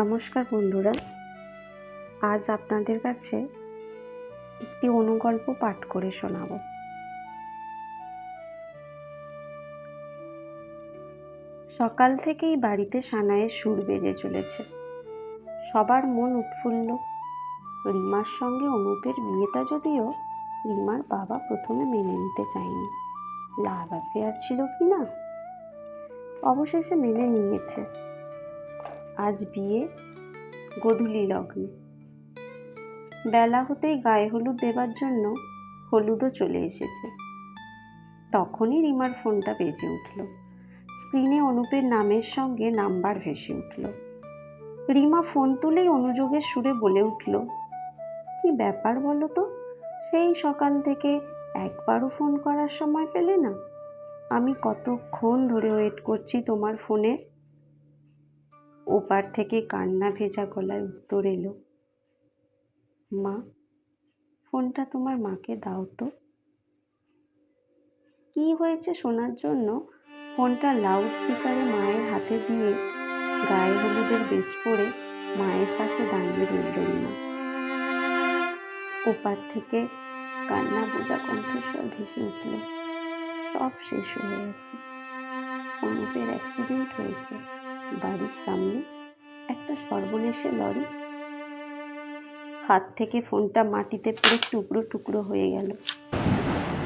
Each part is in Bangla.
নমস্কার বন্ধুরা, আজ আপনাদের কাছে একটি অনুগল্প পাঠ করে শোনাব। সকাল থেকেই বাড়িতে সানাইয়ের সুর বেজে চলেছে। সবার মন উৎফুল্ল। রিমার সঙ্গে অনুপের বিয়েটা যদিও রিমার বাবা প্রথমে মেনে নিতে চায়নি, লাভ অ্যাফেয়ার ছিল কি না, অবশেষে মেনে নিয়েছে। আজ বিয়ে, গোধূলি লগ্ন। বেলা হতেই গায়ে হলুদ দেবার জন্য হলুদও চলে এসেছে। তখনই রিমার ফোনটা বেজে উঠল। স্ক্রিনে অনুপের নামের সঙ্গে নাম্বার ভেসে উঠল। রিমা ফোন তুলেই অনুযোগের সুরে বলে উঠল, কি ব্যাপার বলো তো, সেই সকাল থেকে একবারও ফোন করার সময় পেলে না? আমি কতক্ষণ ধরে ওয়েট করছি তোমার ফোনে। ওপার থেকে কান্না ভেজা গলায় উত্তর এলো, মা, ফোনটা তোমার মাকে দাও তো। কি হয়েছে শোনার জন্য ফোনটা লাউড স্পিকারে মায়ের হাতে দিয়ে গায়ে হলুদের বেশ পরে মায়ের পাশে দাঁড়িয়ে রইল রিমা। ওপার থেকে কান্না বোঝা কণ্ঠস্বর ভেসে উঠল, সব শেষ হয়ে গেছে। অনুপের অ্যাক্সিডেন্ট হয়েছে, বাড়ির সামনে একটা সর্বনেশে লরি। হাত থেকে ফোনটা মাটিতে পড়ে টুকরো টুকরো হয়ে গেল।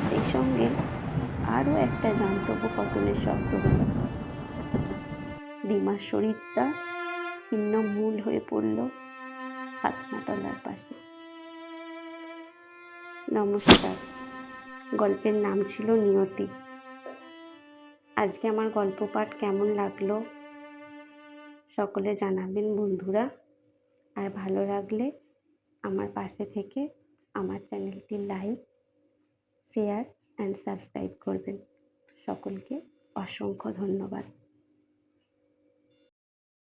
সেই সঙ্গে আরও একটা জান্তব্য পতনের শব্দ হল। রিমার শরীরটা ছিন্ন মূল হয়ে পড়ল ছাতনাতলার পাশে। নমস্কার, গল্পের নাম ছিল নিয়তি। আজকে আমার গল্প পাঠ কেমন লাগলো সকলে জানাবেন বন্ধুরা। আর ভালো লাগলে আমার পাশে থেকে আমার চ্যানেলটি লাইক, শেয়ার অ্যান্ড সাবস্ক্রাইব করবেন। সকলকে অসংখ্য ধন্যবাদ।